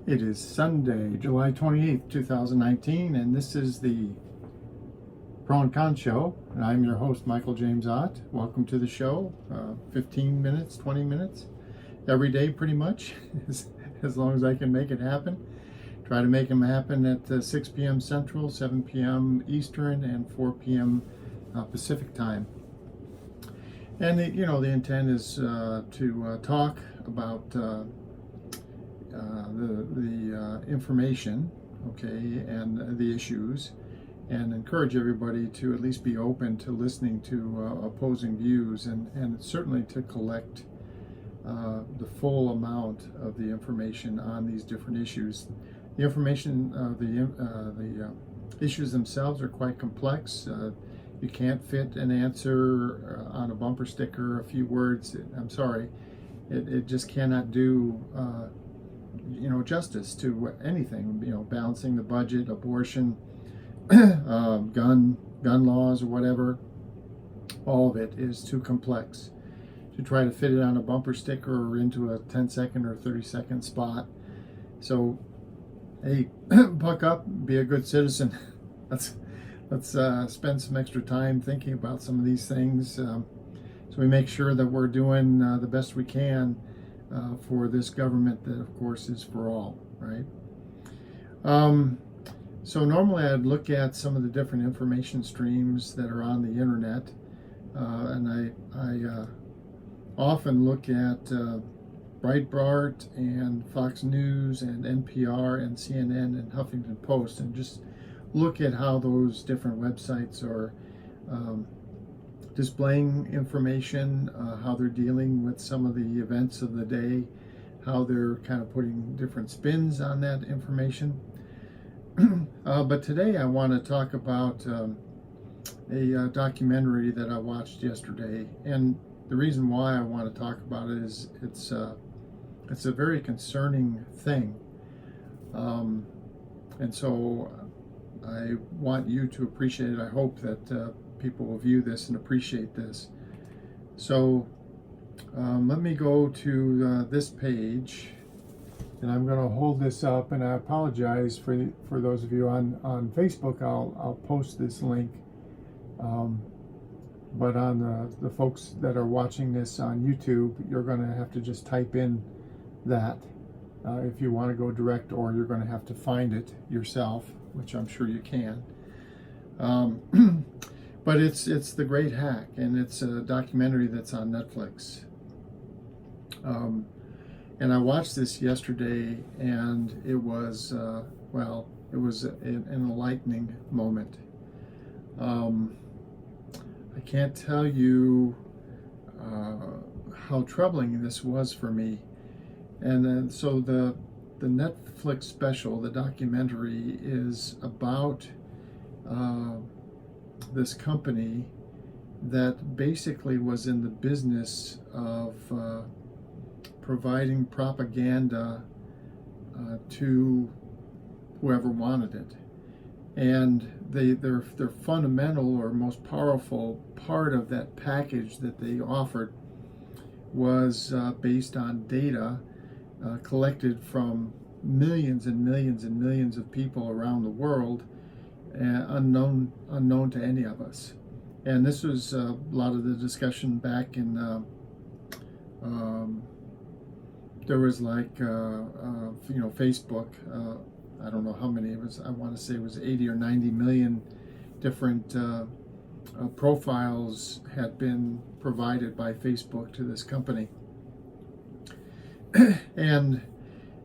It is Sunday, July 28th, 2019, and this is the Pro and Con Show. And I'm your host, Michael James Ott. Welcome to the show. 15 minutes, 20 minutes, every day pretty much, as long as I can make it happen. Try to make them happen at 6 p.m. Central, 7 p.m. Eastern, and 4 p.m. Pacific time. And the intent is to talk about the information, okay, and the issues, and encourage everybody to at least be open to listening to opposing views, and certainly to collect the full amount of the information on these different issues. The information, the issues themselves are quite complex. You can't fit an answer on a bumper sticker, a few words. I'm sorry, it just cannot do justice to anything. Balancing the budget, abortion, gun laws, or whatever. All of it is too complex to try to fit it on a bumper sticker or into a 10-second or 30-second spot. So, hey, buck up, be a good citizen. Let's spend some extra time thinking about some of these things, so we make sure that we're doing the best we can for this government that, of course, is for all, right? So normally I'd look at some of the different information streams that are on the internet, and I often look at Breitbart and Fox News and NPR and CNN and Huffington Post, and just look at how those different websites are displaying information, how they're dealing with some of the events of the day, how they're kind of putting different spins on that information. But today I want to talk about a documentary that I watched yesterday, and the reason why I want to talk about it is it's a very concerning thing, and so I want you to appreciate it. I hope that people will view this and appreciate this. So let me go to this page, and I'm going to hold this up, and I apologize for those of you on Facebook. I'll post this link, but on the folks that are watching this on YouTube, you're going to have to just type in that if you want to go direct, or you're going to have to find it yourself, which I'm sure you can. But it's The Great Hack, and it's a documentary that's on Netflix. And I watched this yesterday, and it was it was an enlightening moment. I can't tell you how troubling this was for me. And then, so the Netflix special, the documentary, is about this company that basically was in the business of providing propaganda to whoever wanted it. And their fundamental or most powerful part of that package that they offered was based on data collected from millions and millions and millions of people around the world, unknown to any of us. And this was a lot of the discussion back in there was Facebook. I don't know how many it was. I want to say it was 80 or 90 million different profiles had been provided by Facebook to this company. And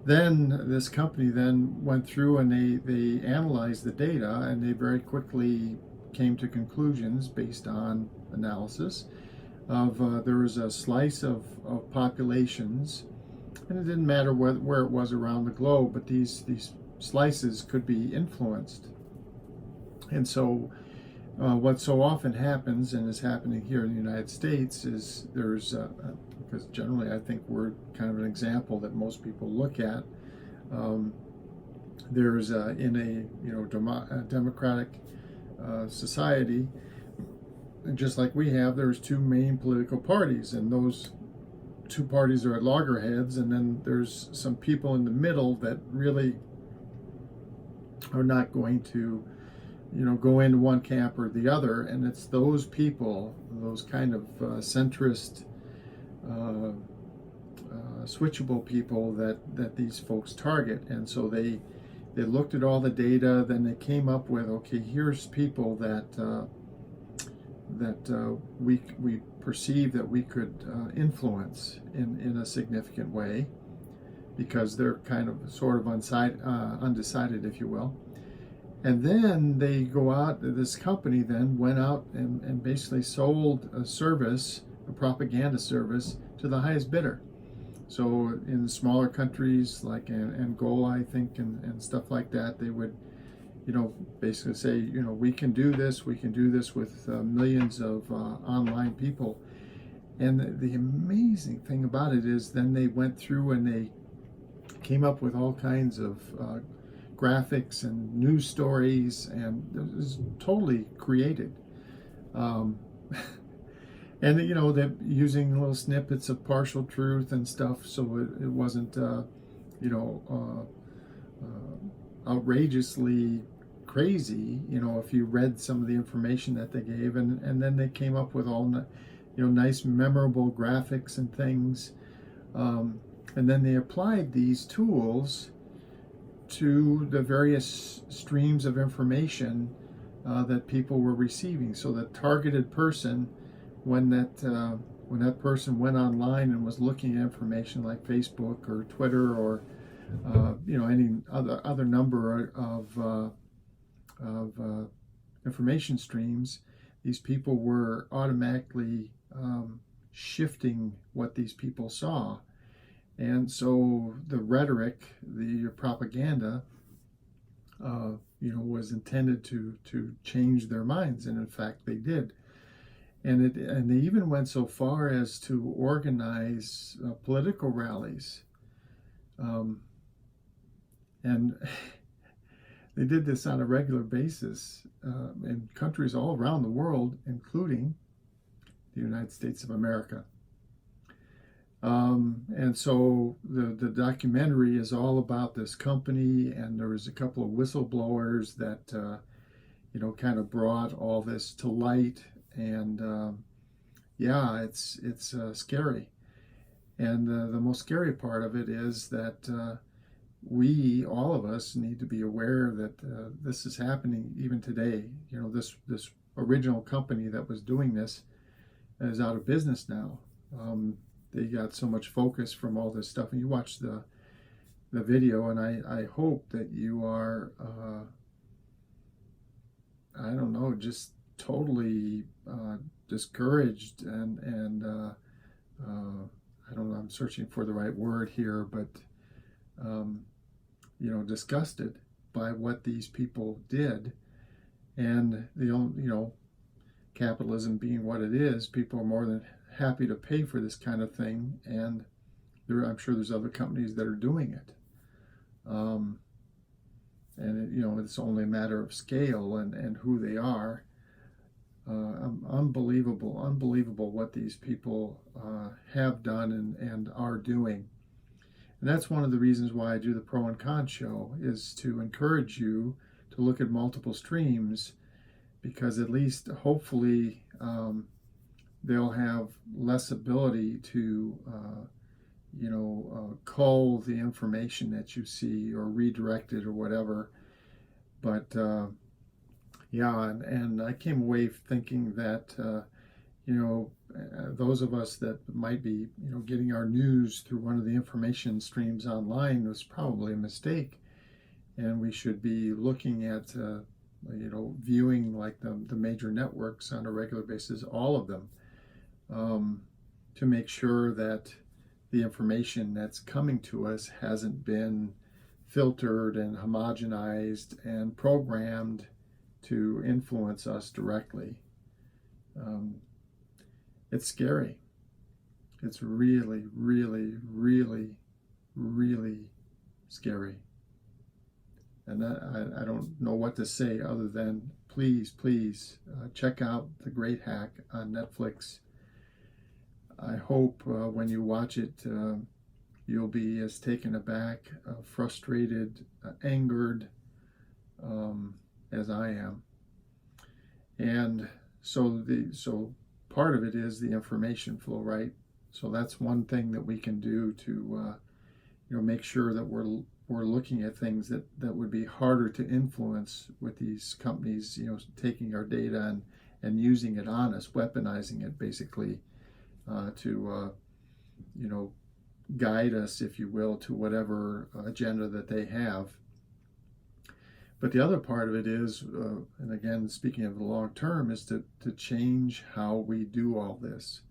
then this company then went through and they analyzed the data, and they very quickly came to conclusions based on analysis of there was a slice of populations, and it didn't matter where it was around the globe, but these slices could be influenced. And so what so often happens, and is happening here in the United States, is there's because generally I think we're kind of an example that most people look at. There's in a democratic society, just like we have, there's two main political parties, and those two parties are at loggerheads, and then there's some people in the middle that really are not going to, go into one camp or the other. And it's those people, those kind of centrist, switchable people that these folks target. And so they looked at all the data, then they came up with, okay, here's people that we perceive that we could influence in a significant way, because they're kind of sort of undecided, if you will. And then they go out, this company then went out and basically sold a service, a propaganda service, to the highest bidder. So in smaller countries like Angola, I think, and stuff like that, they would, basically say, we can do this with millions of online people. And the amazing thing about it is then they went through and they came up with all kinds of graphics and news stories, and it was totally created. And they're using little snippets of partial truth and stuff, so it wasn't outrageously crazy, if you read some of the information that they gave. And then they came up with all nice memorable graphics and things, and then they applied these tools to the various streams of information that people were receiving. So the targeted person, when that person went online and was looking at information like Facebook or Twitter or any other number of information streams, these people were automatically shifting what these people saw. And so the rhetoric, the propaganda, was intended to change their minds, and in fact they did. And they even went so far as to organize political rallies, and they did this on a regular basis in countries all around the world, including the United States of America. And so the documentary is all about this company, and there was a couple of whistleblowers that kind of brought all this to light. And it's scary. And the most scary part of it is that we, all of us, need to be aware that this is happening even today. This original company that was doing this is out of business now. They got so much focus from all this stuff, and you watch the video, and I hope that you are I don't know, just totally discouraged and I don't know, I'm searching for the right word here, but disgusted by what these people did. And capitalism being what it is, people are more than happy to pay for this kind of thing, and I'm sure there's other companies that are doing it. And it's only a matter of scale and who they are. Unbelievable what these people have done and are doing. And that's one of the reasons why I do the Pro and Con show, is to encourage you to look at multiple streams, because at least hopefully they'll have less ability to cull the information that you see or redirect it or whatever. But and I came away thinking that those of us that might be getting our news through one of the information streams online was probably a mistake, and we should be looking at viewing like the major networks on a regular basis, all of them, to make sure that the information that's coming to us hasn't been filtered and homogenized and programmed to influence us directly. It's scary. It's really, really, really, really scary. And I don't know what to say other than please check out The Great Hack on Netflix. I hope when you watch it, you'll be as taken aback, frustrated, angered as I am. And so part of it is the information flow, right? So that's one thing that we can do to make sure that we're looking at things that would be harder to influence with these companies, taking our data and using it on us, weaponizing it basically to guide us, if you will, to whatever agenda that they have. But the other part of it is, and again, speaking of the long term, is to change how we do all this.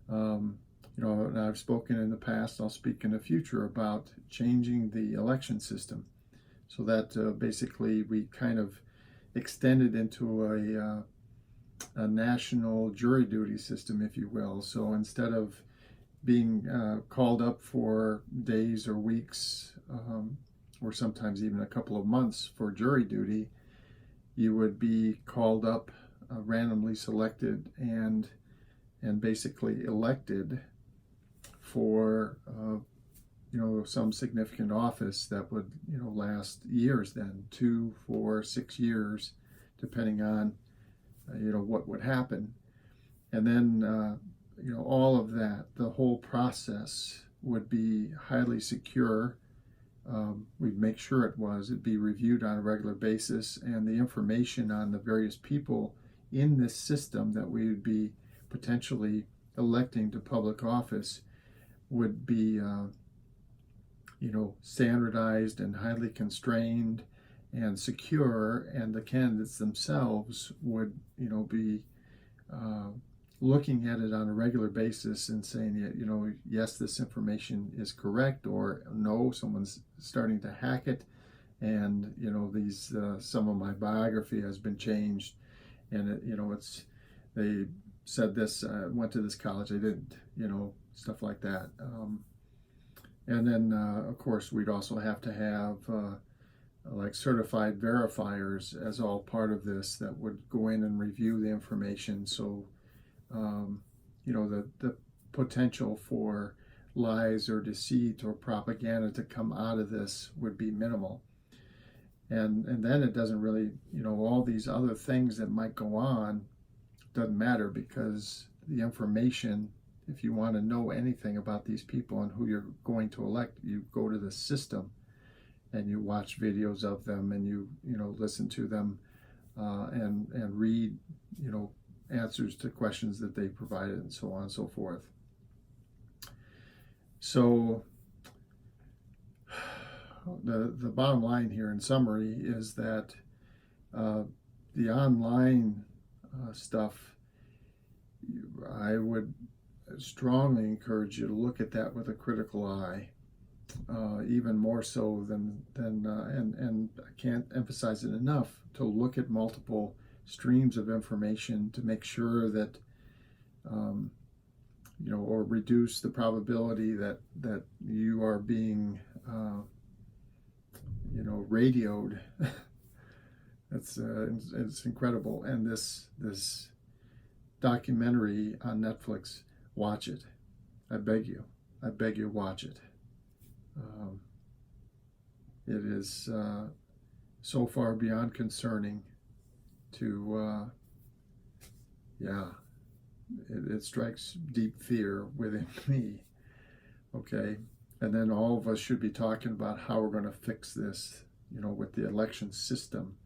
And I've spoken in the past, I'll speak in the future about changing the election system so that basically we kind of extended into a national jury duty system, if you will. So instead of being called up for days or weeks, or sometimes even a couple of months for jury duty, you would be called up, randomly selected, and basically elected for some significant office that would last years, then 2, 4, 6 years, depending on what would happen. And then all of that, the whole process would be highly secure. We'd make sure it'd be reviewed on a regular basis, and the information on the various people in this system that we would be potentially electing to public office would be standardized and highly constrained and secure, and the candidates themselves would be looking at it on a regular basis and saying, yes, this information is correct, or no, someone's starting to hack it, and these some of my biography has been changed, and they said this, went to this college, I didn't, stuff like that. And then of course we'd also have to have like certified verifiers as all part of this that would go in and review the information. So the potential for lies or deceit or propaganda to come out of this would be minimal. And then it doesn't really, all these other things that might go on doesn't matter, because the information, if you want to know anything about these people and who you're going to elect, you go to the system and you watch videos of them, and you listen to them and read answers to questions that they provided, and so on and so forth. So the bottom line here in summary is that the online stuff, I would strongly encourage you to look at that with a critical eye, even more so than and I can't emphasize it enough, to look at multiple streams of information to make sure that or reduce the probability that you are being radioed. It's incredible. And this documentary on Netflix, watch it. I beg you, watch it. It is so far beyond concerning to it strikes deep fear within me. Okay, and then all of us should be talking about how we're going to fix this, with the election system,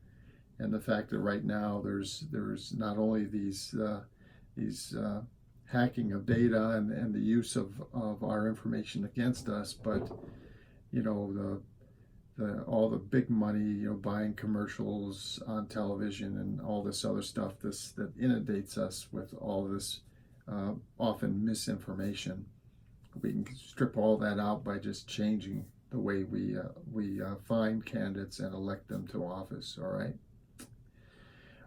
and the fact that right now there's not only these hacking of data and the use of our information against us, but all the big money, buying commercials on television and all this other stuff that inundates us with all this often misinformation. We can strip all that out by just changing the way we find candidates and elect them to office. All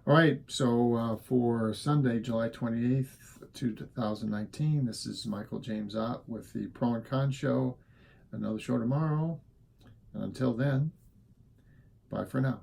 right. So for Sunday, July 28th, 2019, this is Michael James Ott with the Pro and Con Show. Another show tomorrow. Until then, bye for now.